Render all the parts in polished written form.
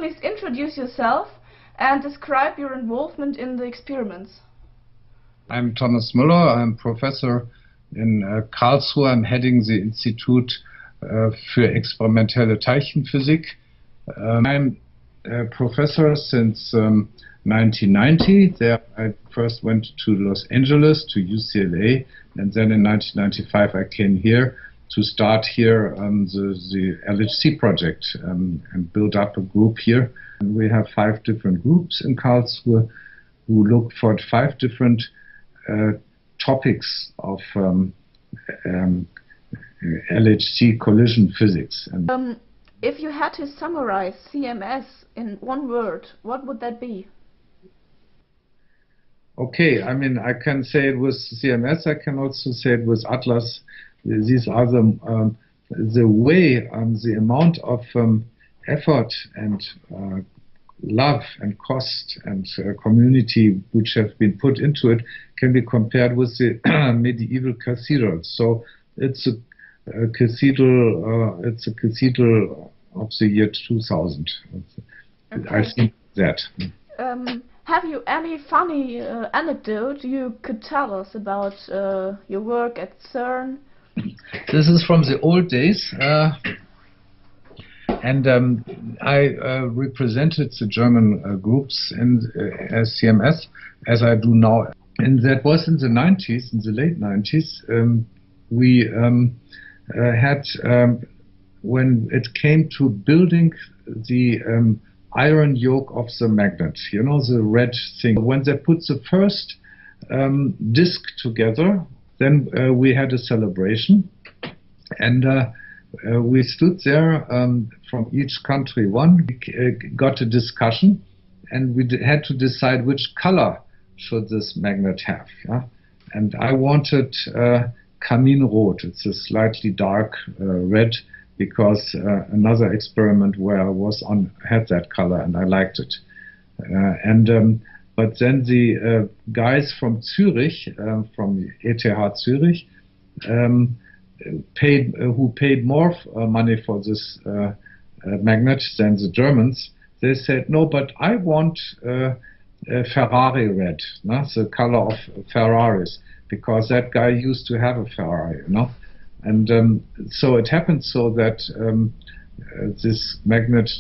Please introduce yourself and describe your involvement in the experiments. I'm Thomas Müller. I'm professor in Karlsruher. I'm heading the Institut für experimentelle Teilchenphysik. I'm a professor since 1990. There I first went to Los Angeles, to UCLA, and then in 1995 I came here to start here the LHC project and build up a group here. And we have 5 different groups in Karlsruhe who look for 5 different topics of LHC collision physics. If you had to summarize CMS in one word, what would that be? Okay, I mean, I can say it was CMS, I can also say it was Atlas. These are the way, the amount of effort and love and cost and community which have been put into it can be compared with the medieval cathedrals. So it's a cathedral. It's a cathedral of the year 2000. Okay. I think that. Have you any funny anecdote you could tell us about your work at CERN? This is from the old days. And I represented the German groups as CMS, as I do now. And that was in the 90s, in the late 90s. We had, when it came to building the iron yoke of the magnet, you know, the red thing. When they put the first disc together, then we had a celebration. And we stood there from each country one, got a discussion, and we had to decide which color should this magnet have. Yeah? And I wanted Kaminrot. It's a slightly dark red, because another experiment where I was on had that color, and I liked it. But then the guys from Zurich, from ETH Zurich, who paid more money for this magnet than the Germans, they said, no, but I want Ferrari red, no? The color of Ferraris, because that guy used to have a Ferrari, you know. And so it happened so that this magnet,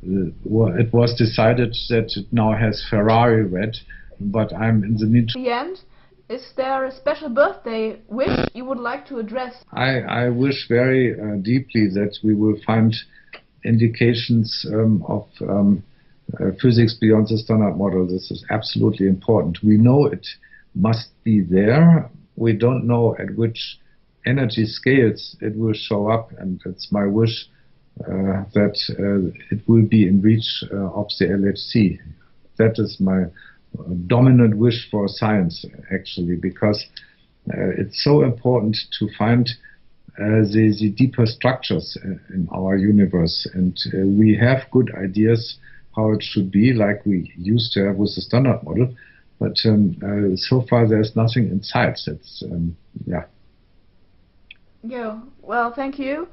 it was decided that it now has Ferrari red, but I'm in the meantime. At the end, is there a special birthday wish you would like to address? I wish very deeply that we will find indications of physics beyond the standard model. This is absolutely important. We know it must be there. We don't know at which energy scales it will show up, and it's my wish that it will be in reach of the LHC. That is my dominant wish for science, actually, because it's so important to find the deeper structures in our universe, and we have good ideas how it should be, like we used to have with the standard model, but so far there's nothing in sight. It's yeah. Yeah, well, thank you.